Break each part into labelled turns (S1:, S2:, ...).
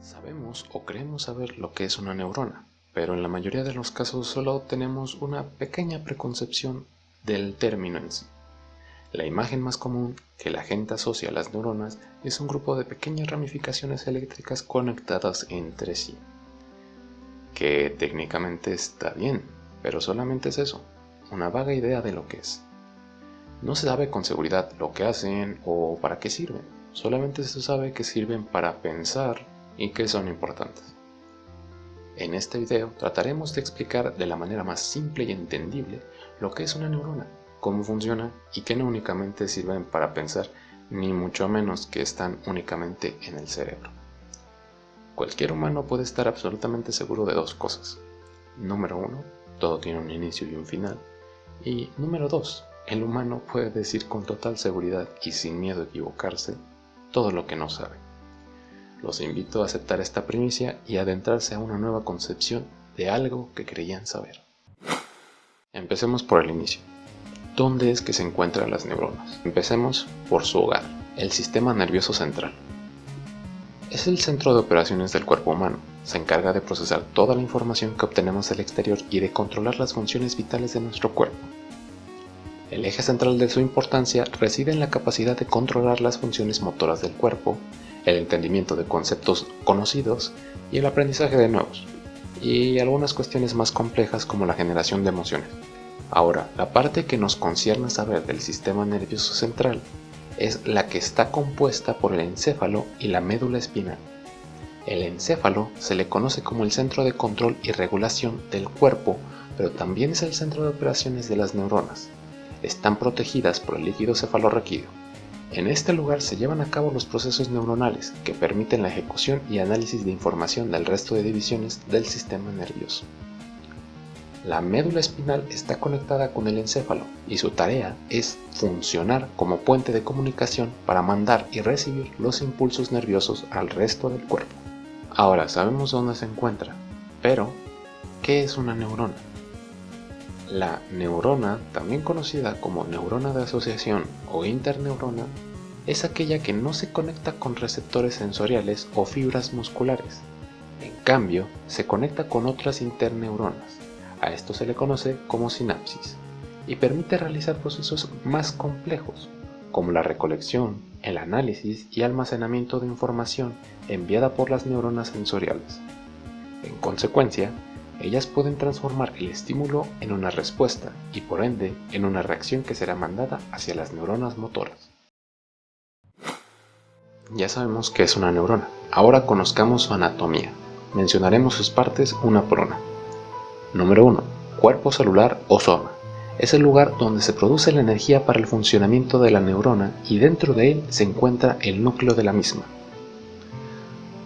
S1: Sabemos o creemos saber lo que es una neurona, pero en la mayoría de los casos solo tenemos una pequeña preconcepción del término en sí. La imagen más común que la gente asocia a las neuronas es un grupo de pequeñas ramificaciones eléctricas conectadas entre sí. Que técnicamente está bien, pero solamente es eso, una vaga idea de lo que es. No se sabe con seguridad lo que hacen o para qué sirven, solamente se sabe que sirven para pensar y que son importantes. En este video trataremos de explicar de la manera más simple y entendible lo que es una neurona, cómo funciona y que no únicamente sirven para pensar, ni mucho menos que están únicamente en el cerebro. Cualquier humano puede estar absolutamente seguro de dos cosas. Número 1, todo tiene un inicio y un final. Y número 2, el humano puede decir con total seguridad y sin miedo a equivocarse todo lo que no sabe. Los invito a aceptar esta primicia y adentrarse a una nueva concepción de algo que creían saber. Empecemos por el inicio. ¿Dónde es que se encuentran las neuronas? Empecemos por su hogar, el sistema nervioso central. Es el centro de operaciones del cuerpo humano. Se encarga de procesar toda la información que obtenemos del exterior y de controlar las funciones vitales de nuestro cuerpo. El eje central de su importancia reside en la capacidad de controlar las funciones motoras del cuerpo, el entendimiento de conceptos conocidos y el aprendizaje de nuevos, y algunas cuestiones más complejas como la generación de emociones. Ahora, la parte que nos concierne saber del sistema nervioso central es la que está compuesta por el encéfalo y la médula espinal. El encéfalo se le conoce como el centro de control y regulación del cuerpo, pero también es el centro de operaciones de las neuronas. Están protegidas por el líquido cefalorraquídeo. En este lugar se llevan a cabo los procesos neuronales que permiten la ejecución y análisis de información del resto de divisiones del sistema nervioso. La médula espinal está conectada con el encéfalo y su tarea es funcionar como puente de comunicación para mandar y recibir los impulsos nerviosos al resto del cuerpo. Ahora sabemos dónde se encuentra, pero ¿qué es una neurona? La neurona, también conocida como neurona de asociación o interneurona, es aquella que no se conecta con receptores sensoriales o fibras musculares. En cambio, se conecta con otras interneuronas. A esto se le conoce como sinapsis y permite realizar procesos más complejos, como la recolección, el análisis y almacenamiento de información enviada por las neuronas sensoriales. En consecuencia, ellas pueden transformar el estímulo en una respuesta y por ende en una reacción que será mandada hacia las neuronas motoras. Ya sabemos qué es una neurona. Ahora conozcamos su anatomía. Mencionaremos sus partes una por una. Número 1. Cuerpo celular o soma. Es el lugar donde se produce la energía para el funcionamiento de la neurona y dentro de él se encuentra el núcleo de la misma.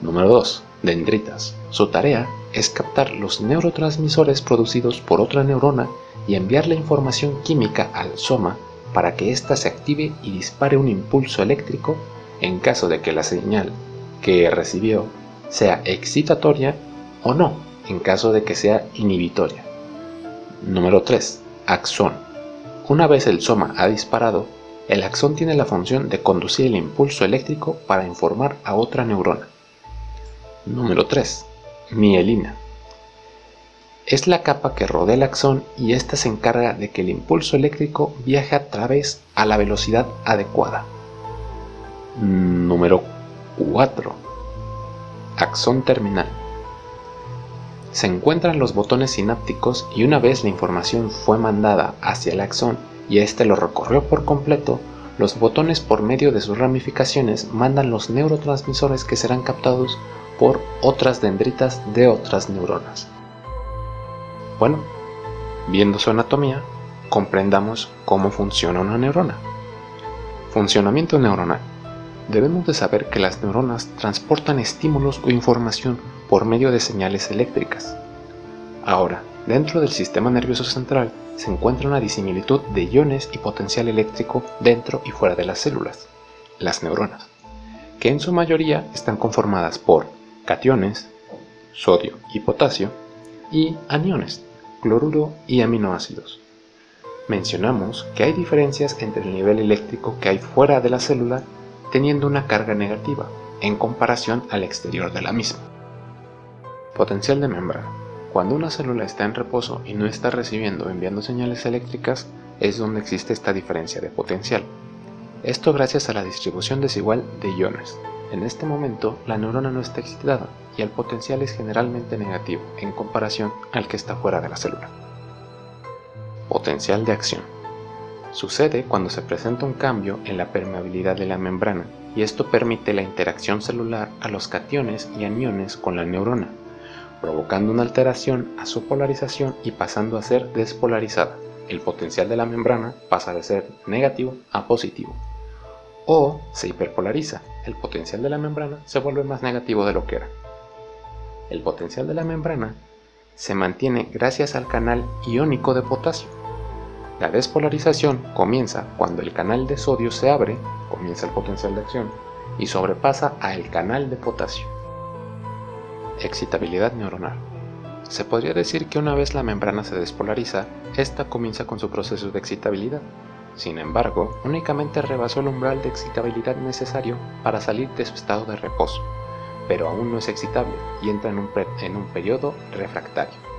S1: Número 2. Dendritas. Su tarea es captar los neurotransmisores producidos por otra neurona y enviar la información química al soma para que ésta se active y dispare un impulso eléctrico en caso de que la señal que recibió sea excitatoria o no, en caso de que sea inhibitoria. Número 3. Axón. Una vez el soma ha disparado, el axón tiene la función de conducir el impulso eléctrico para informar a otra neurona. Número 3. Mielina. Es la capa que rodea el axón y ésta se encarga de que el impulso eléctrico viaje a través a la velocidad adecuada. Número 4. Axón terminal. Se encuentran los botones sinápticos y una vez la información fue mandada hacia el axón y éste lo recorrió por completo, los botones por medio de sus ramificaciones mandan los neurotransmisores que serán captados por otras dendritas de otras neuronas. Bueno, viendo su anatomía, comprendamos cómo funciona una neurona. Funcionamiento neuronal. Debemos de saber que las neuronas transportan estímulos o información por medio de señales eléctricas. Ahora, dentro del sistema nervioso central se encuentra una disimilitud de iones y potencial eléctrico dentro y fuera de las células, las neuronas, que en su mayoría están conformadas por cationes, sodio y potasio, y aniones, cloruro y aminoácidos. Mencionamos que hay diferencias entre el nivel eléctrico que hay fuera de la célula teniendo una carga negativa, en comparación al exterior de la misma. Potencial de membrana. Cuando una célula está en reposo y no está recibiendo o enviando señales eléctricas, es donde existe esta diferencia de potencial. Esto gracias a la distribución desigual de iones. En este momento, la neurona no está excitada y el potencial es generalmente negativo en comparación al que está fuera de la célula. Potencial de acción. Sucede cuando se presenta un cambio en la permeabilidad de la membrana y esto permite la interacción celular a los cationes y aniones con la neurona, provocando una alteración a su polarización y pasando a ser despolarizada. El potencial de la membrana pasa de ser negativo a positivo. O se hiperpolariza, el potencial de la membrana se vuelve más negativo de lo que era. El potencial de la membrana se mantiene gracias al canal iónico de potasio. La despolarización comienza cuando el canal de sodio se abre, comienza el potencial de acción, y sobrepasa al canal de potasio. Excitabilidad neuronal. Se podría decir que una vez la membrana se despolariza, esta comienza con su proceso de excitabilidad. Sin embargo, únicamente rebasó el umbral de excitabilidad necesario para salir de su estado de reposo, pero aún no es excitable y entra en un periodo refractario.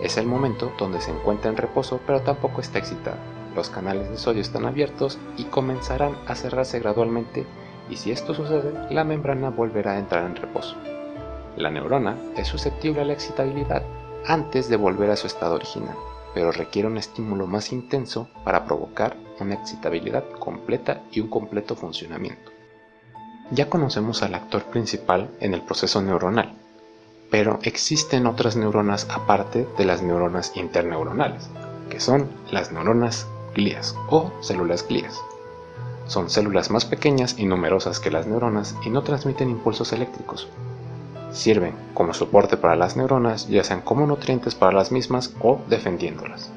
S1: Es el momento donde se encuentra en reposo pero tampoco está excitada. Los canales de sodio están abiertos y comenzarán a cerrarse gradualmente y si esto sucede, la membrana volverá a entrar en reposo. La neurona es susceptible a la excitabilidad antes de volver a su estado original, pero requiere un estímulo más intenso para provocar una excitabilidad completa y un completo funcionamiento. Ya conocemos al actor principal en el proceso neuronal, pero existen otras neuronas aparte de las neuronas interneuronales, que son las neuronas glías o células glías. Son células más pequeñas y numerosas que las neuronas y no transmiten impulsos eléctricos. Sirven como soporte para las neuronas, ya sean como nutrientes para las mismas o defendiéndolas.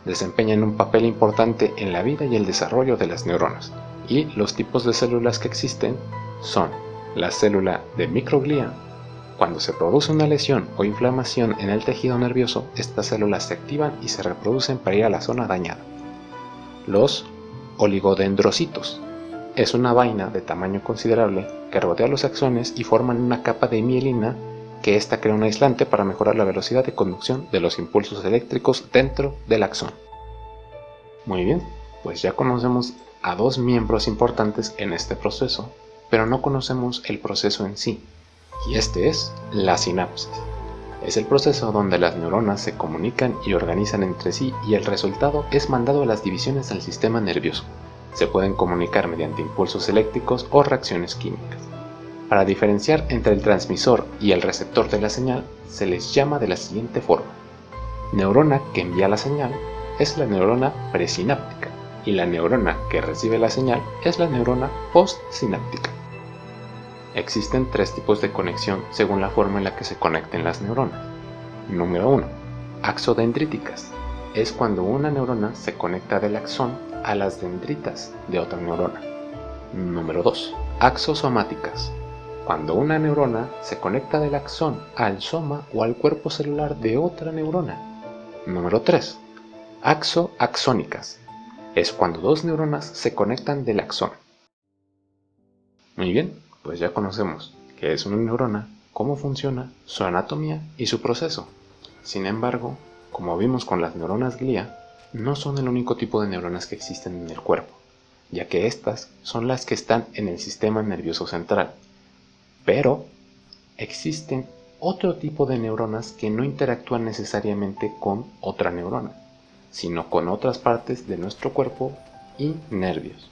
S1: Desempeñan un papel importante en la vida y el desarrollo de las neuronas, y los tipos de células que existen son la célula de microglía. Cuando se produce una lesión o inflamación en el tejido nervioso, estas células se activan y se reproducen para ir a la zona dañada. Los oligodendrocitos. Es una vaina de tamaño considerable que rodea los axones y forman una capa de mielina que ésta crea un aislante para mejorar la velocidad de conducción de los impulsos eléctricos dentro del axón. Muy bien, pues ya conocemos a dos miembros importantes en este proceso, pero no conocemos el proceso en sí. Y este es la sinapsis. Es el proceso donde las neuronas se comunican y organizan entre sí y el resultado es mandado a las divisiones del sistema nervioso. Se pueden comunicar mediante impulsos eléctricos o reacciones químicas. Para diferenciar entre el transmisor y el receptor de la señal, se les llama de la siguiente forma. Neurona que envía la señal es la neurona presináptica y la neurona que recibe la señal es la neurona postsináptica. Existen tres tipos de conexión según la forma en la que se conecten las neuronas. Número 1. Axodendríticas. Es cuando una neurona se conecta del axón a las dendritas de otra neurona. Número 2. Axosomáticas. Cuando una neurona se conecta del axón al soma o al cuerpo celular de otra neurona. Número 3. Axoaxónicas. Es cuando dos neuronas se conectan del axón. Muy bien. Pues ya conocemos qué es una neurona, cómo funciona, su anatomía y su proceso. Sin embargo, como vimos con las neuronas glía, no son el único tipo de neuronas que existen en el cuerpo, ya que estas son las que están en el sistema nervioso central. Pero existen otro tipo de neuronas que no interactúan necesariamente con otra neurona, sino con otras partes de nuestro cuerpo y nervios.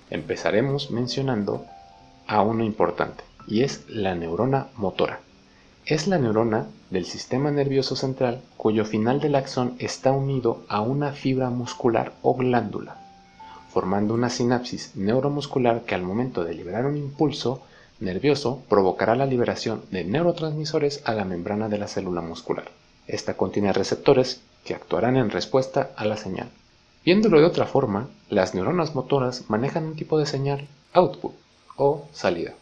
S1: Empezaremos mencionando a uno importante, y es la neurona motora. Es la neurona del sistema nervioso central cuyo final del axón está unido a una fibra muscular o glándula, formando una sinapsis neuromuscular que al momento de liberar un impulso nervioso provocará la liberación de neurotransmisores a la membrana de la célula muscular. Esta contiene receptores que actuarán en respuesta a la señal. Viéndolo de otra forma, las neuronas motoras manejan un tipo de señal output o salida,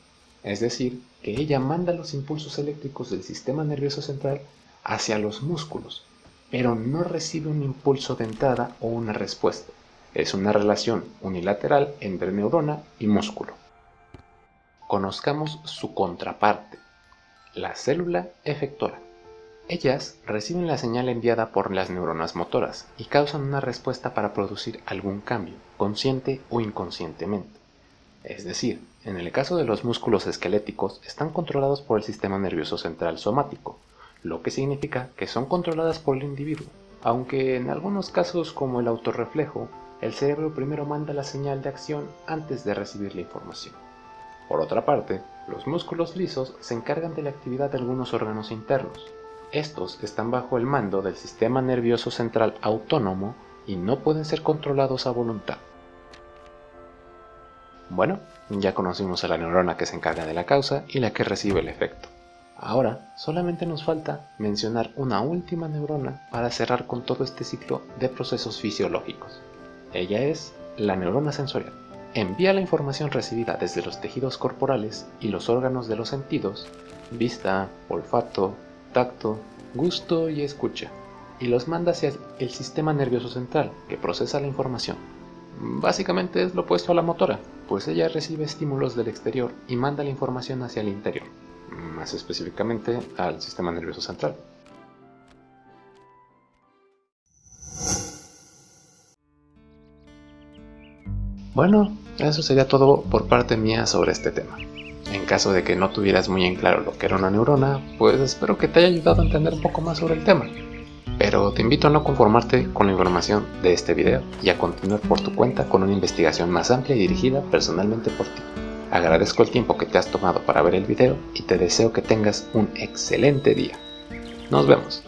S1: es decir, que ella manda los impulsos eléctricos del sistema nervioso central hacia los músculos, pero no recibe un impulso de entrada o una respuesta. Es una relación unilateral entre neurona y músculo. conozcamos su contraparte, la célula efectora. Ellas reciben la señal enviada por las neuronas motoras y causan una respuesta para producir algún cambio, consciente o inconscientemente. Es decir, en el caso de los músculos esqueléticos están controlados por el sistema nervioso central somático, lo que significa que son controladas por el individuo, aunque en algunos casos como el autorreflejo, el cerebro primero manda la señal de acción antes de recibir la información. Por otra parte, los músculos lisos se encargan de la actividad de algunos órganos internos. Estos están bajo el mando del sistema nervioso central autónomo y no pueden ser controlados a voluntad. Bueno, ya conocimos a la neurona que se encarga de la causa y la que recibe el efecto. Ahora, solamente nos falta mencionar una última neurona para cerrar con todo este ciclo de procesos fisiológicos. Ella es la neurona sensorial. Envía la información recibida desde los tejidos corporales y los órganos de los sentidos, vista, olfato, tacto, gusto y escucha, y los manda hacia el sistema nervioso central, que procesa la información. Básicamente es lo opuesto a la motora, pues ella recibe estímulos del exterior y manda la información hacia el interior, más específicamente al sistema nervioso central. Bueno, eso sería todo por parte mía sobre este tema. En caso de que no tuvieras muy en claro lo que era una neurona, pues espero que te haya ayudado a entender un poco más sobre el tema. Pero te invito a no conformarte con la información de este video y a continuar por tu cuenta con una investigación más amplia y dirigida personalmente por ti. Agradezco el tiempo que te has tomado para ver el video y te deseo que tengas un excelente día. Nos vemos.